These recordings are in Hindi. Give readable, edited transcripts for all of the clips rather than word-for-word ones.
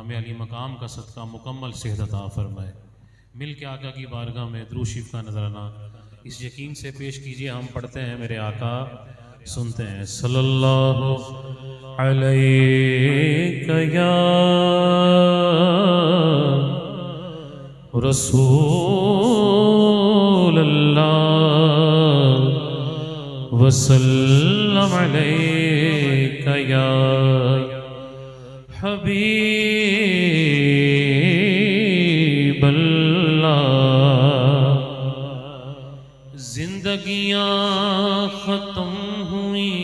इमाम अली मकाम का सदका मुकम्मल सेहत अता फरमाए। मिल के आका की बारगाह में दुरूद शरीफ का नजराना इस यकीन से पेश कीजिए। हम पढ़ते हैं, मेरे आका सुनते हैं। सल्लल्लाहु अलैहि या रसूल अल्लाह वसल्लम अलैका या हबीब अल्लाह। जिंदगियां खत्म हुई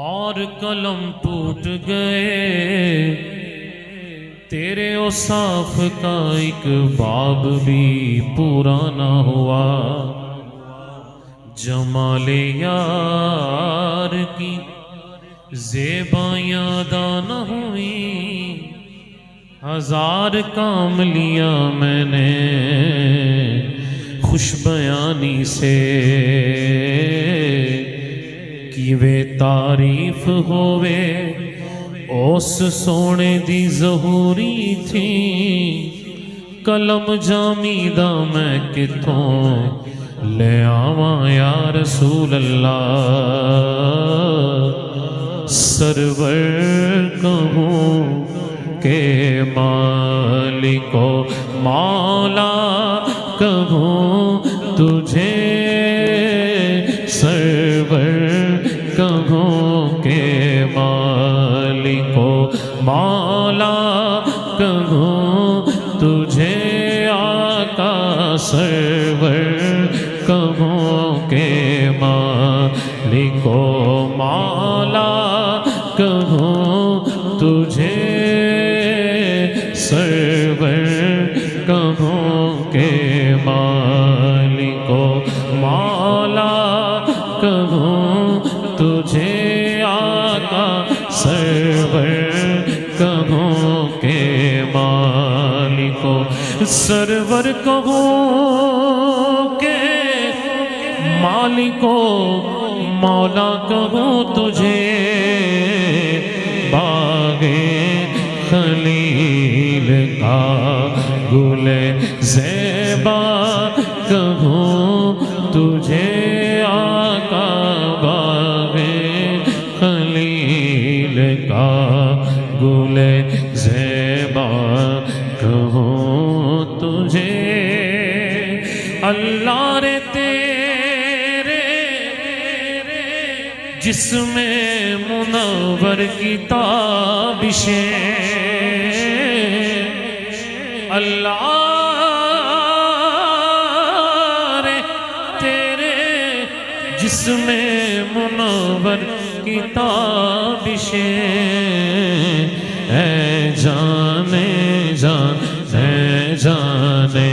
और कलम टूट गए, तेरे औसाफ का एक बाब भी पूरा ना हुआ। जमाले यार की ज़ेबायां दान हुई, हजार काम लिया मैंने खुश बयानी से। कि वे तारीफ होवे उस सोने दी ज़हूरी थी, कलम जामीदा मैं किथों ले आवा या रसूल अल्लाह। सरवर कहूँ के मालिको मौला कहूँ तुझे, सरवर कहूँ के मालिको मौला कहूँ तुझे, आका सरवर कहूँ के मालिको मौला कहूँ तुझे, सरवर कहूँ के मालिको मौला कहूँ तुझे, आका सरवर कहूँ के मालिको। सरवर कहूँ के मालिको मौला कहूँ तुझे, बागे खलील का गुले ज़ेबा कहूँ तुझे, आका बागे खलील का गुले ज़ेबा कहूँ तुझे। अल्लाह रे तेरे जिसमें मुनव्वर की ताबिशें, अल्लाह रे तेरे जिसमें मुनव्वर की ताबिशें, ऐ जाने जाने जाने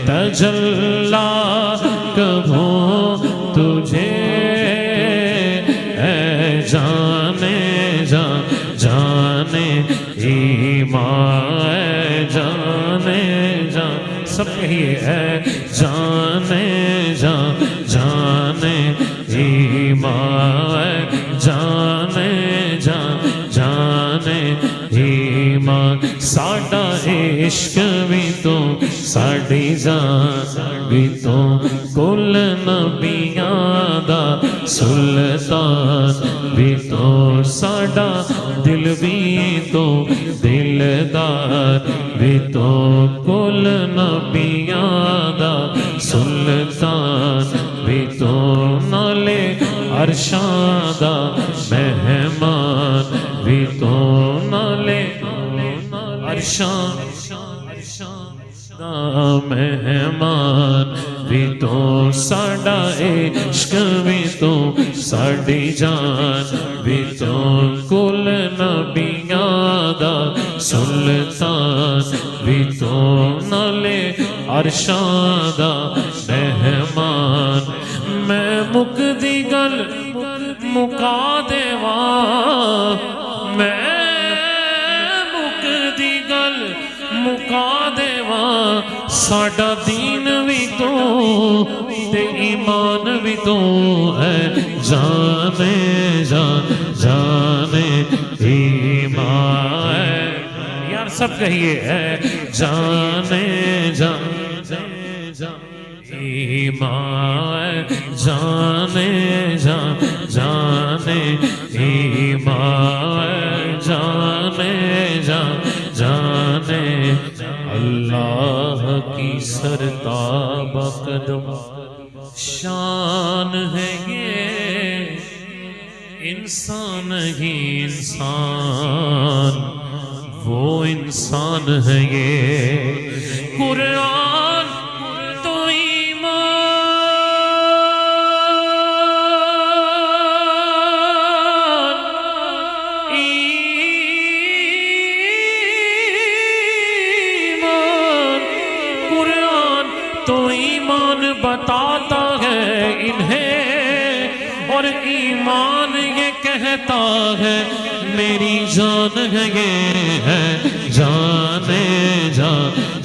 तजल्ला कहूँ तुझे, जाने जाने ईमान, जाने सब कहिए है, जाने जाने ईमान, जाने जाने ईमान। साडा इश्क भी तो साडी जान भी तो, कुल नबियां दा सुल्तान भी तो, साडा दिल भी तो दिलदार भी तो, कुल नबियां दा सुल्तान भी तो, नाले अरशां दा मेहमान भी तो, नाले अरशां दा मेहमान भी तो, साडा इश्क भी तो साडी जान भी तो, कुल नबियां दा सुल्तान भी तो, नाले अरशां दा मेहमान। मैं मुकदी गल मुका देवा, मैं मुकदी गल मुका देवा, साडा दीन भी तो ते ईमान भी तो है, जाने जाने ईमान सब कहिए है जाने जाने ईमान जाने जाने ईमान जाने जाने अल्लाह की सरताब कदम शान है ये इंसान ही इंसान वो इंसान है ये कुरान तो ईमान बताता है इन्हें और ईमान ये कहता है मेरी जान है ये है जाने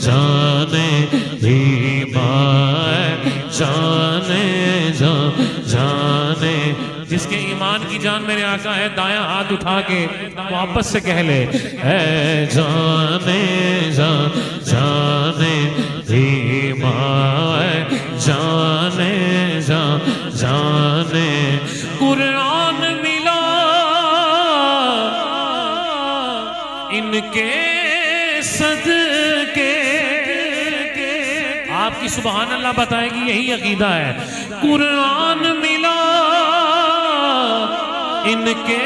जाने ईमान जाने जाने जिसके ईमान की जान मेरे आका है दायां हाथ उठा के वापस से कह ले है जाने जाने ईमान जाने जाने कुरान मिला इनके सदके आपकी सुभान अल्लाह बताएगी यही अकीदा है कुरान मिला इनके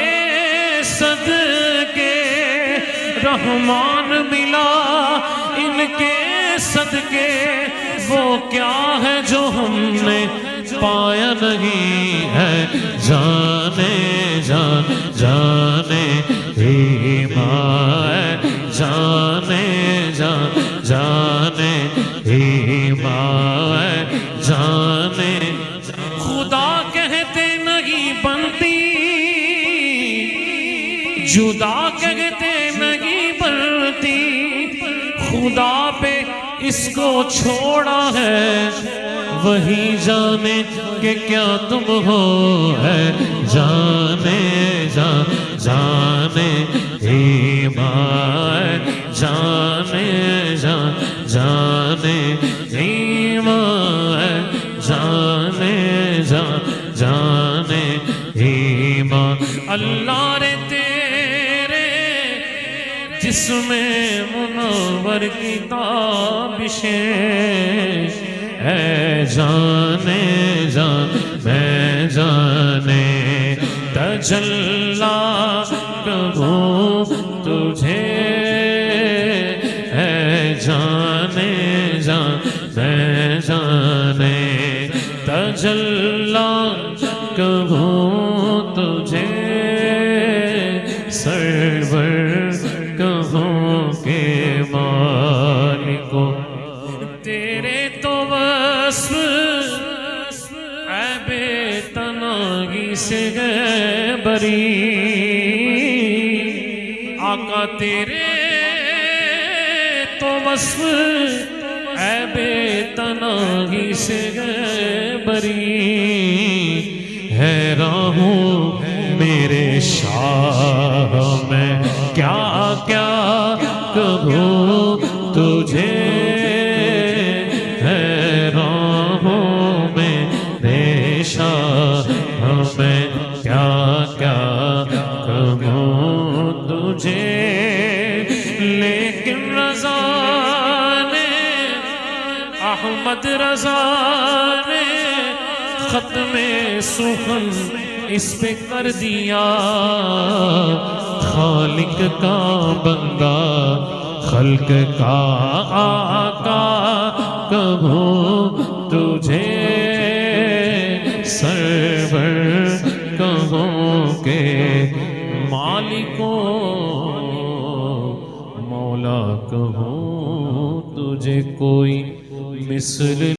सदके रहमान मिला इनके सदके वो क्या है जो हमने पाया नहीं है जाने जाने ईमान जाने जाने ईमान जाने खुदा कहते नहीं बनती जुदा कहते नहीं बनती खुदा पे इसको छोड़ा है वही जाने कि क्या तुम हो है जाने जाने ईमान जाने जाने ईमान जाने जाने ईमान अल्लाह रे तेरे जिसमें मुनव्वर की ताबिशें है जाने मैं जाने तजल्ला कबू तुझे है जाने मैं जाने तजल्ला कबू तुझे सरवर कहों के मालिको तेरे तो ऐबे तनागी से गए बरी आका तेरे तो वस्फ ऐबे तनागी से गए बरी हैरान हूँ मेरे शाह मैं क्या क्या कहूँ तुझे मैं क्या क्या कहूँ तुझे लेकिन रज़ा ने अहमद रज़ा ने ख़त्मे सुखन इस पे कर दिया खालिक का बंदा खल्क का आका कहूँ तुझे सरवर कहों के मालिकों मौला कहूँ तुझे कोई मिसल